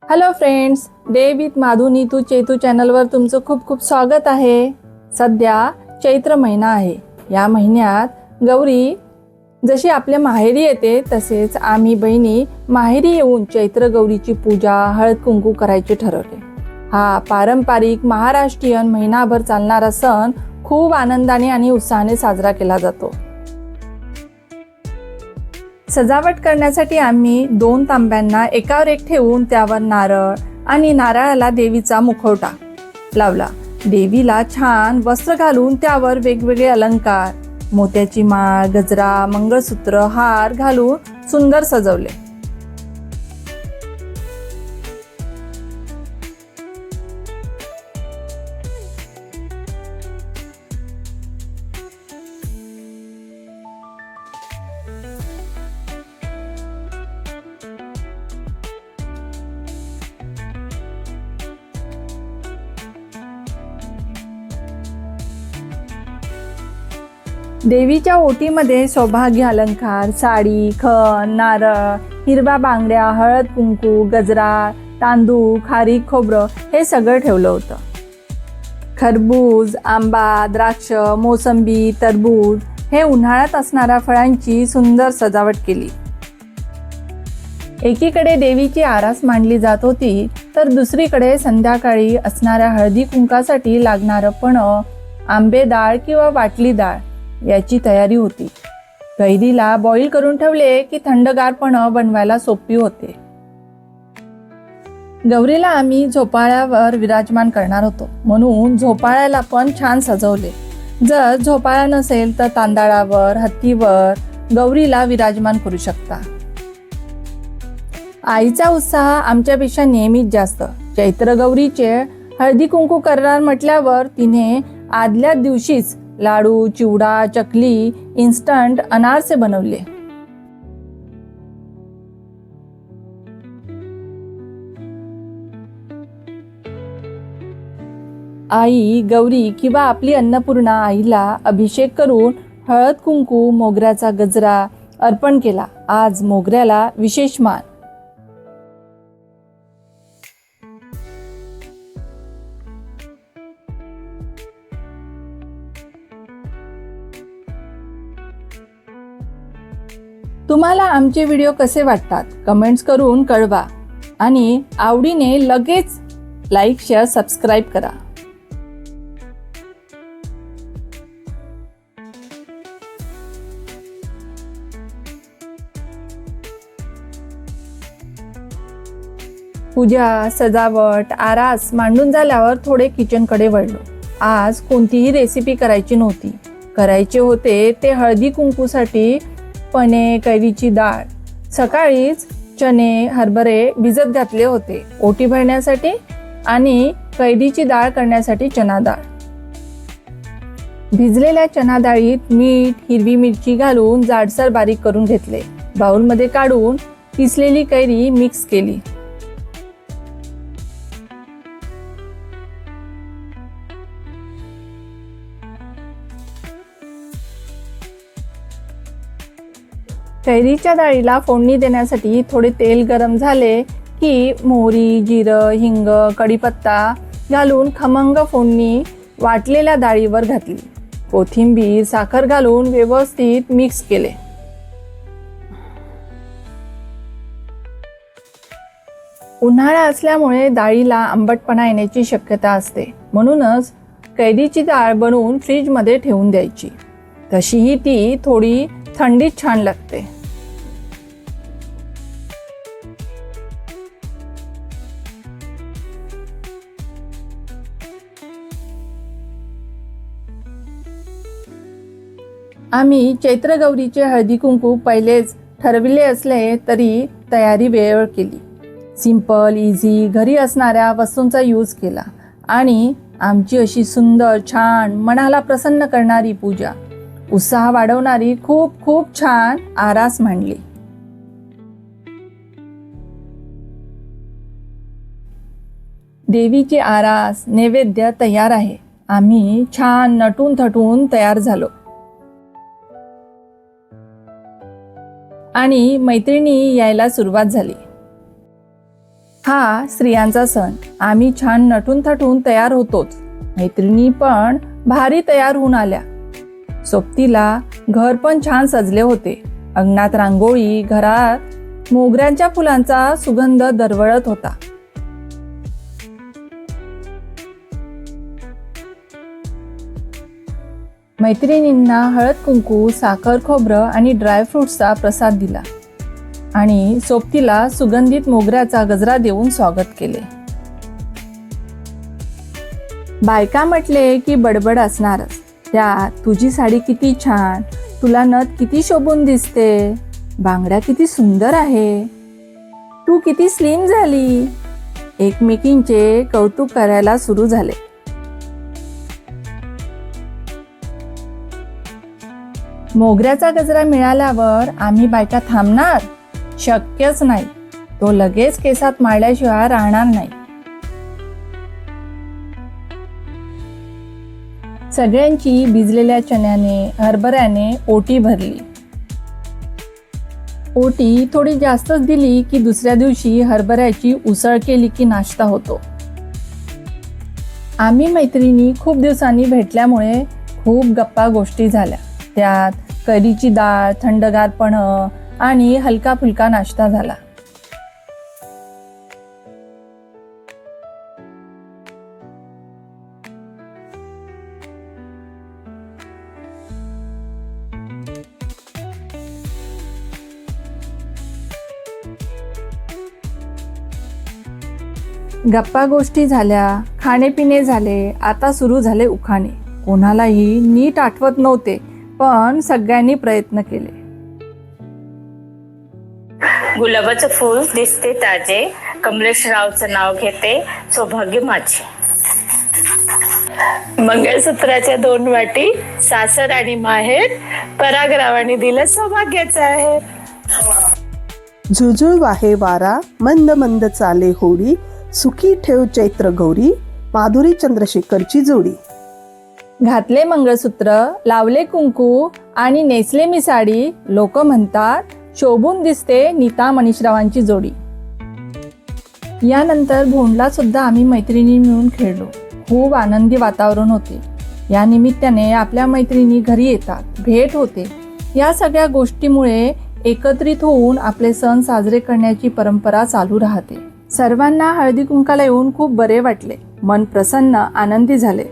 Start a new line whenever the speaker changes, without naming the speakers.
Hello friends, day with Madhu Neetu Chetu चॅनलवर तुमचं खूप खूप स्वागत आहे. सध्या चैत्र महिना आहे. या महिन्यात गौरी जशी आपल्या माहेरी येते तसेच आम्ही बहिणी माहेरी येऊन चैत्र गौरीची पूजा हळद कुंकू करायचे ठरवले. हा पारंपरिक महाराष्ट्रीयन महिनाभर चालणारा सण खूप आनंदाने आणि उत्साहाने साजरा केला जातो. सजावट करण्यासाठी आम्ही 2 तांब्यांना एकावर एक ठेवून त्यावर नारळ आणि नारळाला देवीचा मुखवटा लावला. देवीला छान वस्त्र घालून त्यावर वेगवेगळे अलंकार, मोत्याची माळ, गजरा, मंगळसूत्र, हार घालून सुंदर सजवले. देवीच्या ओटीमध्ये सौभाग्य अलंकार, साडी, खण, नारळ, हिरव्या बांगड्या, हळद कुंकू, गजरा, तांदूळ, खारीक, खोबरं हे सगळं ठेवलं होतं. खरबूज, आंबा, द्राक्ष, मोसंबी, टरबूज हे उन्हाळ्यात असणाऱ्या फळांची सुंदर सजावट केली. एकीकडे देवीची आरास मांडली जात होती तर दुसरीकडे संध्याकाळी असणाऱ्या हळदी कुंकासाठी लागणारं पणं, आंबे डाळ किंवा वाटली डाळ याची तयारी होती. कैरीला बॉईल करून ठेवले की थंडगार पणं बनवायला सोपी होते. गौरीला आम्ही झोपाळ्यावर विराजमान करणार होतो म्हणून झोपाळ्याला पण छान सजवले. जर झोपाळा नसेल तर तांदळावर, हत्तीवर गौरीला विराजमान करू शकता. आईचा उत्साह आमच्यापेक्षा नेहमीच जास्त. चैत्र गौरीचे हळदी कुंकू करणार म्हटल्यावर तिने आदल्या दिवशीच लाडू, चिवडा, चकली, इन्स्टंट अनारसे बनवले. आई गौरी किंवा आपली अन्नपूर्णा आईला अभिषेक करून हळद कुंकू, मोगऱ्याचा गजरा अर्पण केला. आज मोगऱ्याला विशेष मान. तुम्हाला आमचे व्हिडिओ कसे वाटतात कमेंट्स करून कळवा आणि आवडीने लगेच लाईक, शेअर, सबस्क्राईब करा. पूजा, सजावट, आरास मांडून झाल्यावर थोडे किचनकडे वळलो. आज कोणतीही रेसिपी करायची नव्हती. करायचे होते ते हळदी कुंकूसाठी पणे, कैरीची डाळ. सकाळीच चणे, हरभरे भिजत घातले होते ओटी भरण्यासाठी आणि कैरीची डाळ करण्यासाठी चना डाळ. भिजलेल्या चना डाळीत मीठ, हिरवी मिरची घालून जाडसर बारीक करून घेतले. बाउलमध्ये काढून किसलेली कैरी मिक्स केली. कैरीच्या डाळीला फोडणी देण्यासाठी थोडे तेल गरम झाले की मोहरी, जिरं, हिंग, कढीपत्ता घालून खमंग फोडणी वाटलेल्या डाळीवर घातली. कोथिंबीर, साखर घालून व्यवस्थित मिक्स केले. उन्हाळा असल्यामुळे डाळीला आंबटपणा येण्याची शक्यता असते म्हणूनच कैरीची डाळ बनवून फ्रीजमध्ये ठेवून द्यायची. तशीही ती थोडी थंडीत छान लागते. आम्ही चैत्र गौरीचे हळदी कुंकू पहिलेच ठरविले असले तरी तयारी वेळेवर केली. सिंपल, इझी, घरी असणाऱ्या वस्तूंचा यूज केला आणि आमची अशी सुंदर, छान, मनाला प्रसन्न करणारी पूजा, उत्साह वाढवणारी खूप खूप छान आरास मांडली. देवीची आरास नैवेद्य तयार आहे. आम्ही छान नटून थटून तयार झालो आणि मैत्रिणी यायला सुरुवात झाली. हा स्त्रियांचा सण. आम्ही छान नटून थटून तयार होतोच. मैत्रिणी पण भारी तयार होऊन आल्या. सोबतीला घर पण छान सजले होते. अंगणात रांगोळी, घरात मोगऱ्यांच्या फुलांचा सुगंध दरवळत होता. मैत्रिणींना हळद कुंकू, साखर खोबरं आणि ड्रायफ्रुट्सचा प्रसाद दिला आणि सोबतीला सुगंधित मोगऱ्याचा गजरा देऊन स्वागत केले. बायका म्हटले की बडबड असणारच. त्यात तुझी साडी किती छान, तुला नथ किती शोभून दिसते, बांगड्या किती सुंदर आहे, तू किती स्लिम झाली. एकमेकींचे कौतुक करायला सुरू झाले. मोगऱ्याचा गजरा मिळाल्यावर आम्ही बायका थांबणार? शक्यच नाही. तो लगेच केसात माळल्याशिवाय राहणार नाही. सगळ्यांची भिजलेल्या चण्याने, हरभऱ्याने ओटी भरली. ओटी थोडी जास्तच दिली की दुसऱ्या दिवशी हरभऱ्याची उसळ केली की नाश्ता होतो. आम्ही मैत्रिणी खूप दिवसांनी भेटल्यामुळे खूप गप्पा गोष्टी झाल्या. त्यात कढीची डाळ, थंडगार पन्ह आणि हलका फुलका नाश्ता झाला. गप्पा गोष्टी झाल्या, खाणेपिणे झाले. आता सुरू झाले उखाणे. कोणालाही नीट आठवत नव्हते, पण सगळ्यांनी प्रयत्न केले.
गुलाबाचं फूल दिसते ताजे, कमलेशरावचं नाव घेते सौभाग्य माझे. मंगळसूत्राच्या 2 वाटी, सासर आणि माहेर, परागरावाने दिलं सौभाग्याचं आहे.
झुळझुळ वाहे वारा, मंद मंद चाले होडी, सुखी ठेव चैत्र गौरी, माधुरी चंद्रशेखरची जोडी.
घातले मंगळसूत्र, लावले कुंकू आणि नेसले मी साडी, लोक म्हणतात शोभून दिसते नीता मनीषरावांची जोडी. यानंतर भोंडला सुद्धा आम्ही मैत्रिणी मिळून खेळलो. खूप आनंदी वातावरण होते. या निमित्ताने आपल्या मैत्रिणी घरी येतात, भेट होते. या सगळ्या गोष्टीमुळे एकत्रित होऊन आपले सण साजरे करण्याची परंपरा चालू राहते. सर्वांना हळदी कुंकाला येऊन खूप बरे वाटले. मन प्रसन्न, आनंदी झाले.